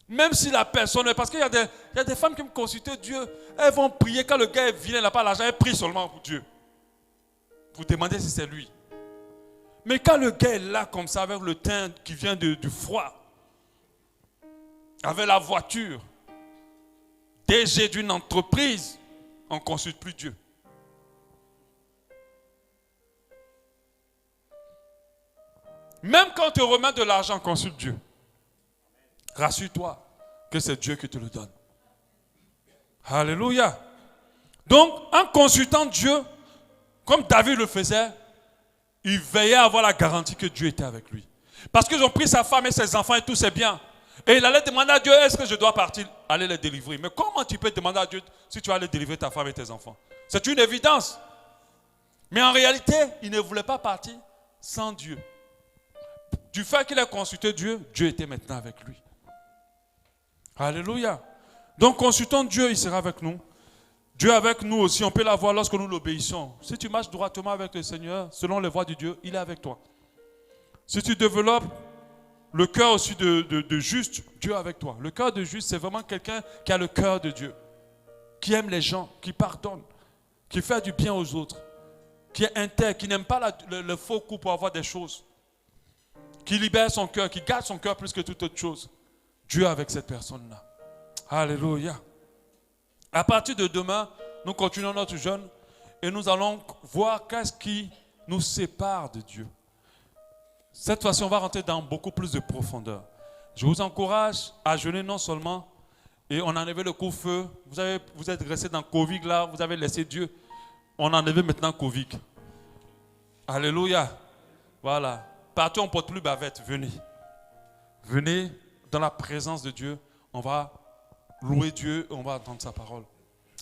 Même si la personne, parce qu'il y a des femmes qui me consultent Dieu, elles vont prier quand le gars est vilain, il n'a pas l'argent, elles prient seulement pour Dieu. Vous demandez si c'est lui. Mais quand le gars est là comme ça, avec le teint qui vient du froid, avec la voiture, DG d'une entreprise, on ne consulte plus Dieu. Même quand on te remet de l'argent, consulte Dieu. Rassure-toi que c'est Dieu qui te le donne. Alléluia. Donc, en consultant Dieu, comme David le faisait, il veillait à avoir la garantie que Dieu était avec lui. Parce qu'ils ont pris sa femme et ses enfants et tous ses biens. Et il allait demander à Dieu, est-ce que je dois partir, aller les délivrer? Mais comment tu peux demander à Dieu si tu vas aller délivrer ta femme et tes enfants? C'est une évidence. Mais en réalité, il ne voulait pas partir sans Dieu. Du fait qu'il a consulté Dieu, Dieu était maintenant avec lui. Alléluia. Donc consultons Dieu, il sera avec nous. Dieu avec nous aussi, on peut l'avoir lorsque nous l'obéissons. Si tu marches droitement avec le Seigneur, selon les voies de Dieu, il est avec toi. Si tu développes le cœur aussi de juste, Dieu est avec toi. Le cœur de juste, c'est vraiment quelqu'un qui a le cœur de Dieu, qui aime les gens, qui pardonne, qui fait du bien aux autres, qui est intègre, qui n'aime pas le faux coup pour avoir des choses, qui libère son cœur, qui garde son cœur plus que toute autre chose. Dieu est avec cette personne-là. Alléluia. À partir de demain, nous continuons notre jeûne et nous allons voir qu'est-ce qui nous sépare de Dieu. Cette fois-ci, on va rentrer dans beaucoup plus de profondeur. Je vous encourage à jeûner non seulement, et on a enlevé le couvre-feu. Vous êtes resté dans Covid là, vous avez laissé Dieu. On a enlevé maintenant Covid. Alléluia. Voilà. Partout, on ne porte plus bavette. Venez. Venez dans la présence de Dieu. On va louer Dieu et on va entendre sa parole.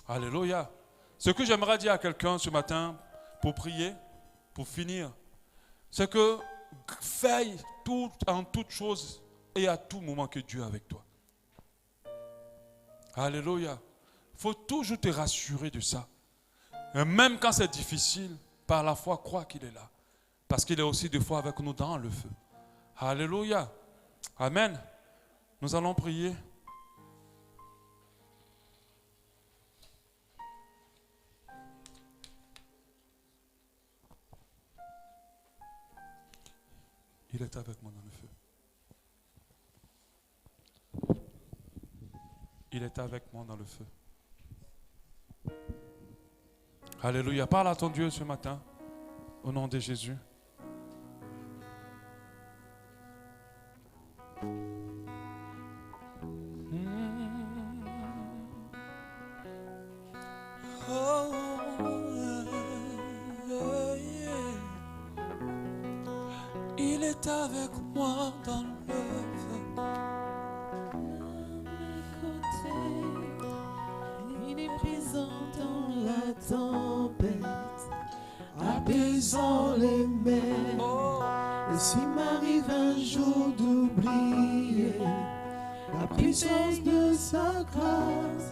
Alléluia. Ce que j'aimerais dire à quelqu'un ce matin, pour prier, pour finir, c'est que fais tout en toutes choses et à tout moment que Dieu est avec toi. Alléluia. Il faut toujours te rassurer de ça. Et même quand c'est difficile, par la foi, crois qu'il est là. Parce qu'il est aussi des fois avec nous dans le feu. Alléluia. Amen. Nous allons prier. Il est avec moi dans le feu. Il est avec moi dans le feu. Alléluia. Parle à ton Dieu ce matin. Au nom de Jésus. Il est avec moi dans le feu. Il est présent dans la tempête, apaisant les mers, Et s'il m'arrive un jour d'oublier la puissance de sa grâce,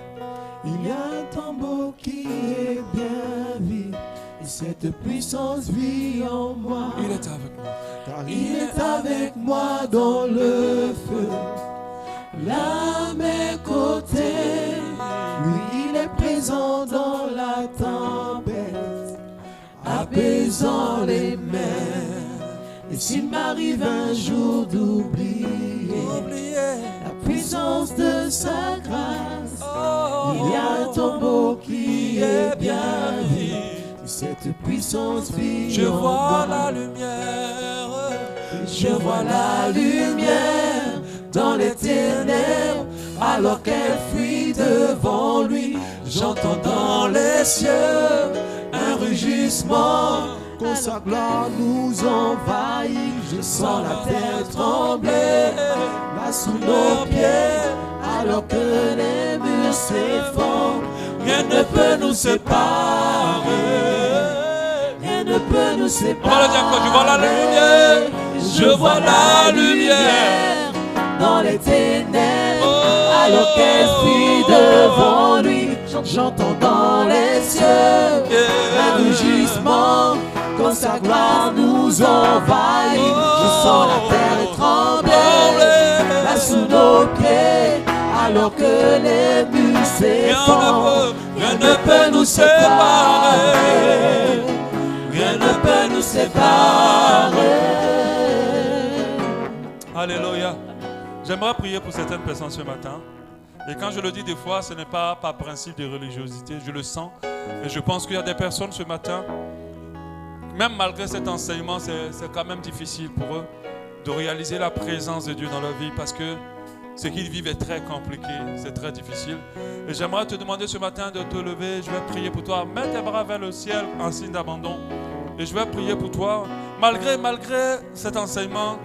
il y a un tombeau qui est bien vide. Et cette puissance vit en moi. Il est avec moi. Car il est avec moi dans le feu, là à mes côtés. Lui, il est présent dans la tempête, apaisant les mers. Et s'il m'arrive un jour d'oublier la puissance de sa grâce, il y a un tombeau qui est bien vide. Cette puissance vit Je en vois moi. la lumière. Je vois la lumière dans les ténèbres, alors qu'elle fuit devant lui. J'entends dans les cieux un rugissement, quand sa gloire nous envahit. Je sens la terre trembler là sous nos pieds, alors que les murs s'effondrent. Rien ne peut nous séparer. Rien ne peut nous séparer. On va le dire encore, je vois la lumière. Je vois la lumière dans les ténèbres, alors qu'elle fuit devant lui. J'entends dans les cieux un rugissement, quand sa gloire nous envahit. Je sens la terre trembler là sous nos pieds, alors que les murs s'effondrent. Rien ne peut nous séparer. Rien ne peut nous séparer. Alléluia. J'aimerais prier pour certaines personnes ce matin. Et quand je le dis des fois, ce n'est pas par principe de religiosité, je le sens. Et je pense qu'il y a des personnes ce matin, même malgré cet enseignement, c'est quand même difficile pour eux de réaliser la présence de Dieu dans leur vie parce que ce qu'ils vivent est très compliqué, c'est très difficile. Et j'aimerais te demander ce matin de te lever, je vais prier pour toi. Mets tes bras vers le ciel en signe d'abandon. Et je vais prier pour toi. Malgré cet enseignement,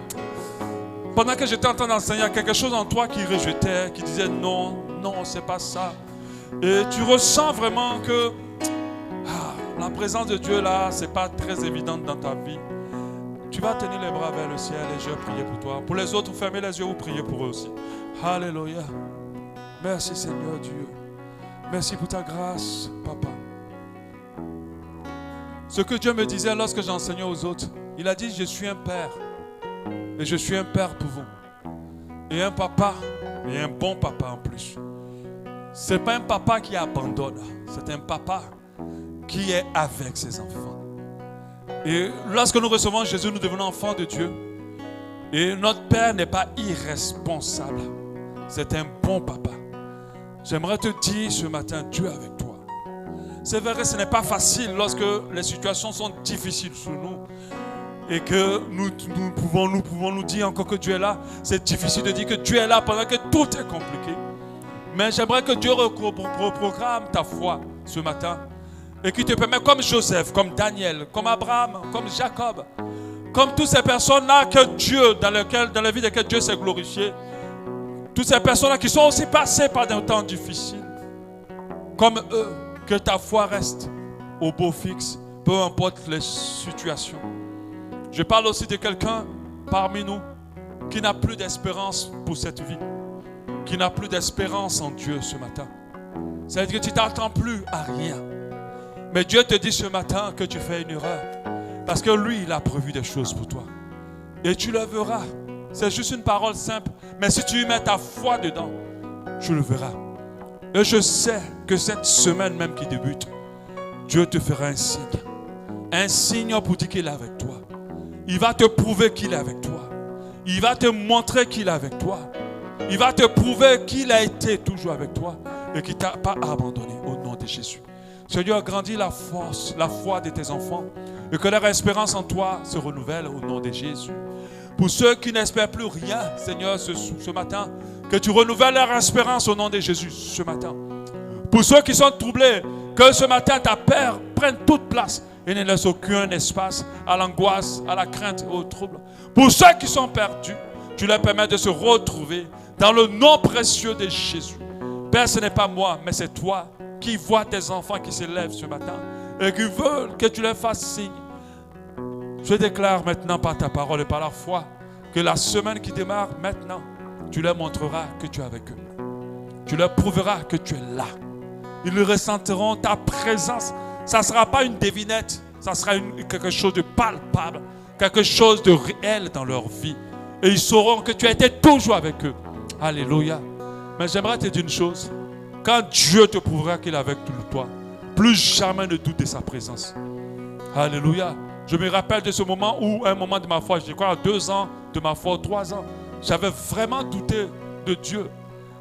pendant que j'étais en train d'enseigner, il y a quelque chose en toi qui rejetait, qui disait non, c'est pas ça. Et tu ressens vraiment que la présence de Dieu là, c'est pas très évidente dans ta vie. Tu vas tenir les bras vers le ciel et je vais prier pour toi. Pour les autres, vous fermez les yeux, vous priez pour eux aussi. Alléluia. Merci Seigneur Dieu. Merci pour ta grâce, Papa. Ce que Dieu me disait lorsque j'enseignais aux autres, il a dit, je suis un père. Et je suis un père pour vous. Et un papa, et un bon papa en plus. Ce n'est pas un papa qui abandonne, c'est un papa qui est avec ses enfants. Et lorsque nous recevons Jésus, nous devenons enfants de Dieu. Et notre Père n'est pas irresponsable. C'est un bon papa. J'aimerais te dire ce matin, Dieu est avec toi. C'est vrai, ce n'est pas facile lorsque les situations sont difficiles sur nous. Et que nous pouvons nous dire encore que Dieu est là. C'est difficile de dire que Dieu est là pendant que tout est compliqué. Mais j'aimerais que Dieu reprogramme ta foi ce matin. Et qu'il te permet, comme Joseph, comme Daniel, comme Abraham, comme Jacob, comme toutes ces personnes-là que Dieu, dans la vie de laquelle Dieu s'est glorifié, toutes ces personnes-là qui sont aussi passées par des temps difficiles, comme eux, que ta foi reste au beau fixe, peu importe les situations. Je parle aussi de quelqu'un parmi nous qui n'a plus d'espérance pour cette vie, qui n'a plus d'espérance en Dieu ce matin. C'est-à-dire que tu ne t'attends plus à rien. Mais Dieu te dit ce matin que tu fais une erreur. Parce que lui, il a prévu des choses pour toi. Et tu le verras. C'est juste une parole simple. Mais si tu y mets ta foi dedans, tu le verras. Et je sais que cette semaine même qui débute, Dieu te fera un signe. Un signe pour dire qu'il est avec toi. Il va te prouver qu'il est avec toi. Il va te montrer qu'il est avec toi. Il va te prouver qu'il a été toujours avec toi et qu'il ne t'a pas abandonné au nom de Jésus. Seigneur, grandis la force, la foi de tes enfants et que leur espérance en toi se renouvelle au nom de Jésus. Pour ceux qui n'espèrent plus rien, Seigneur, ce matin, que tu renouvelles leur espérance au nom de Jésus ce matin. Pour ceux qui sont troublés, que ce matin ta paix prenne toute place et ne laisse aucun espace à l'angoisse, à la crainte et au trouble. Pour ceux qui sont perdus, tu leur permets de se retrouver dans le nom précieux de Jésus. Père, ce n'est pas moi, mais c'est toi qui vois tes enfants qui se lèvent ce matin et qui veulent que tu leur fasses signe. Je déclare maintenant par ta parole et par la foi que la semaine qui démarre maintenant, tu leur montreras que tu es avec eux. Tu leur prouveras que tu es là. Ils ressentiront ta présence. Ça ne sera pas une devinette, ça sera quelque chose de palpable, quelque chose de réel dans leur vie. Et ils sauront que tu as été toujours avec eux. Alléluia. Mais j'aimerais te dire une chose. Quand Dieu te prouvera qu'il est avec toi, plus jamais ne doute de sa présence. Alléluia. Je me rappelle de ce moment où, un moment de ma foi, je crois à 2 ans de ma foi, 3 ans, j'avais vraiment douté de Dieu.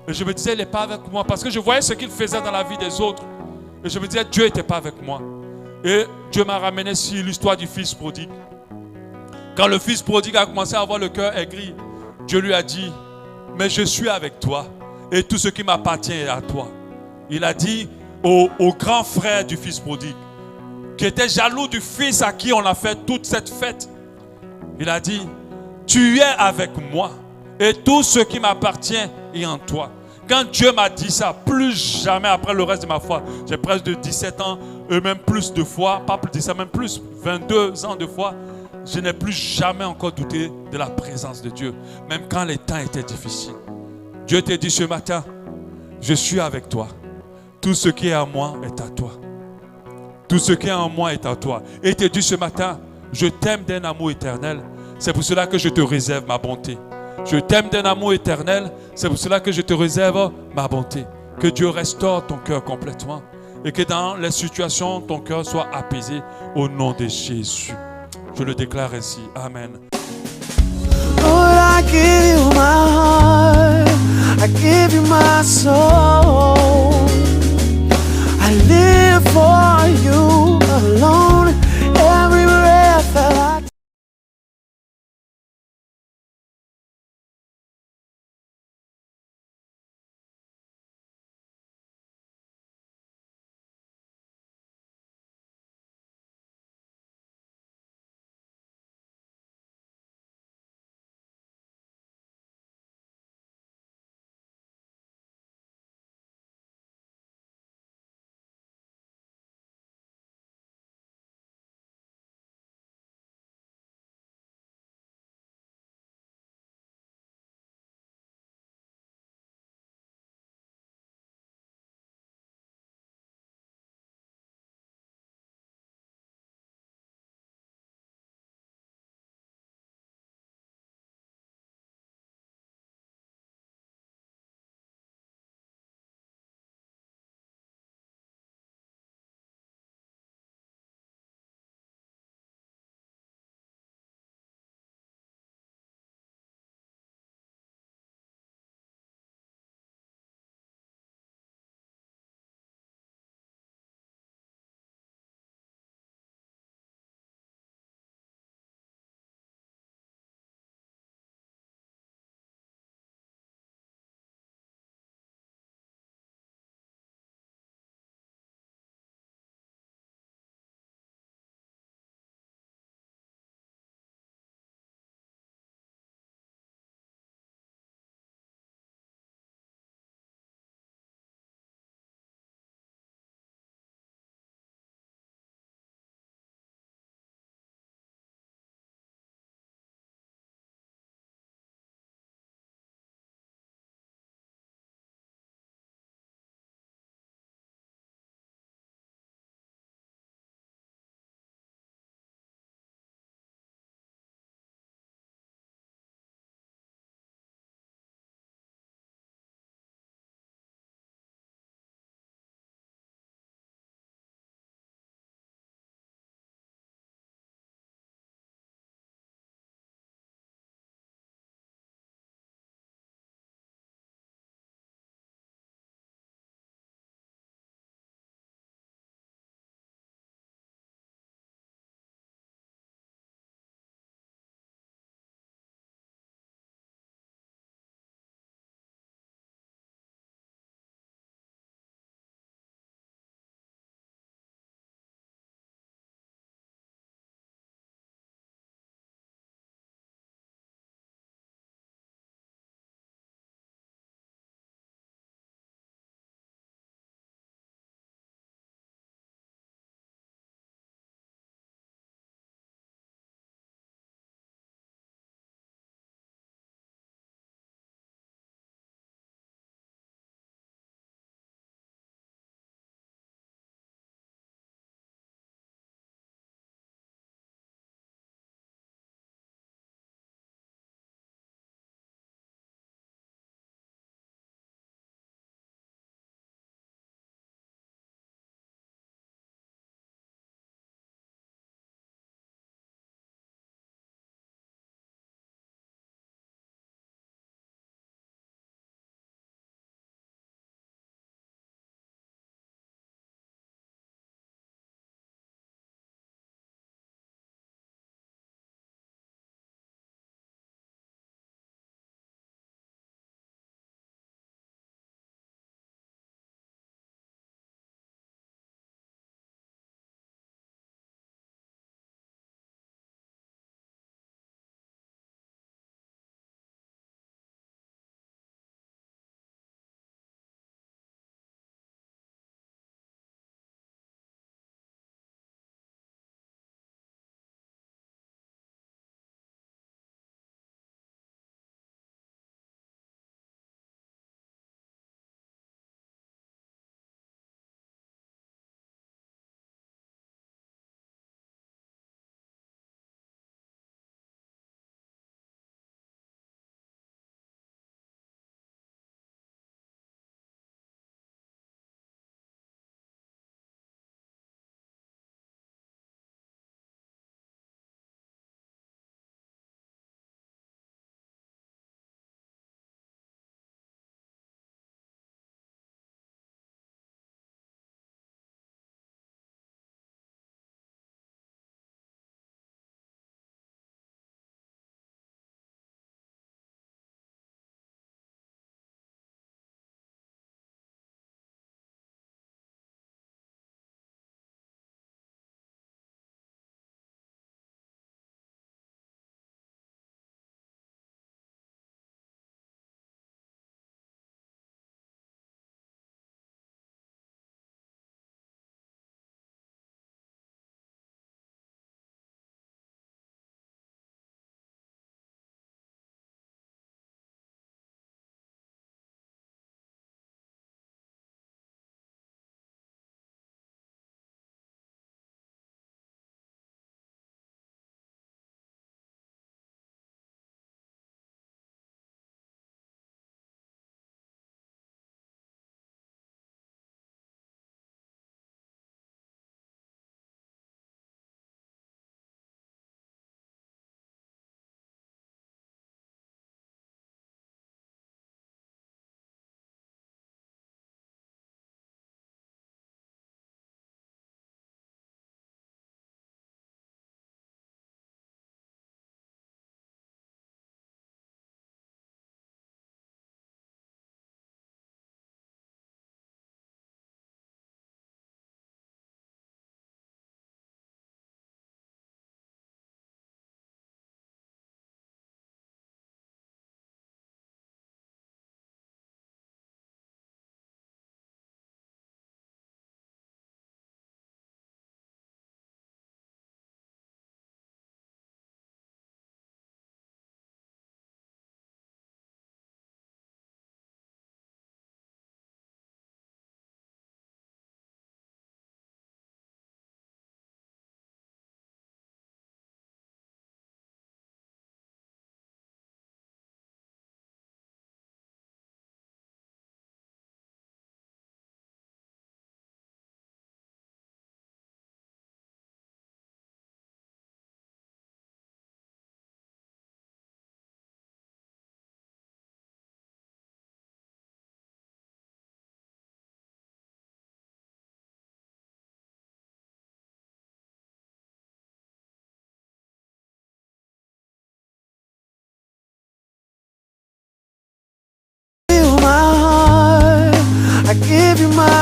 Et je me disais, il n'est pas avec moi. Parce que je voyais ce qu'il faisait dans la vie des autres. Et je me disais, Dieu n'était pas avec moi. Et Dieu m'a ramené sur l'histoire du fils prodigue. Quand le fils prodigue a commencé à avoir le cœur aigri, Dieu lui a dit, mais je suis avec toi. Et tout ce qui m'appartient est à toi. Il a dit au grand frère du fils prodigue, qui était jaloux du fils à qui on a fait toute cette fête. Il a dit, tu es avec moi et tout ce qui m'appartient est en toi. Quand Dieu m'a dit ça, plus jamais après le reste de ma foi, j'ai presque de 17 ans, et même plus de fois, pas plus de ça, même plus, 22 ans de foi, je n'ai plus jamais encore douté de la présence de Dieu, même quand les temps étaient difficiles. Dieu t'a dit ce matin, je suis avec toi. Tout ce qui est à moi est à toi. Tout ce qui est en moi est à toi. Et il te dit ce matin, je t'aime d'un amour éternel. C'est pour cela que je te réserve ma bonté. Je t'aime d'un amour éternel. C'est pour cela que je te réserve ma bonté. Que Dieu restaure ton cœur complètement. Et que dans les situations, ton cœur soit apaisé au nom de Jésus. Je le déclare ainsi. Amen. Lord, I give you my heart, I give you my soul. I live for you alone. Every breath that I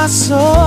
sauvé.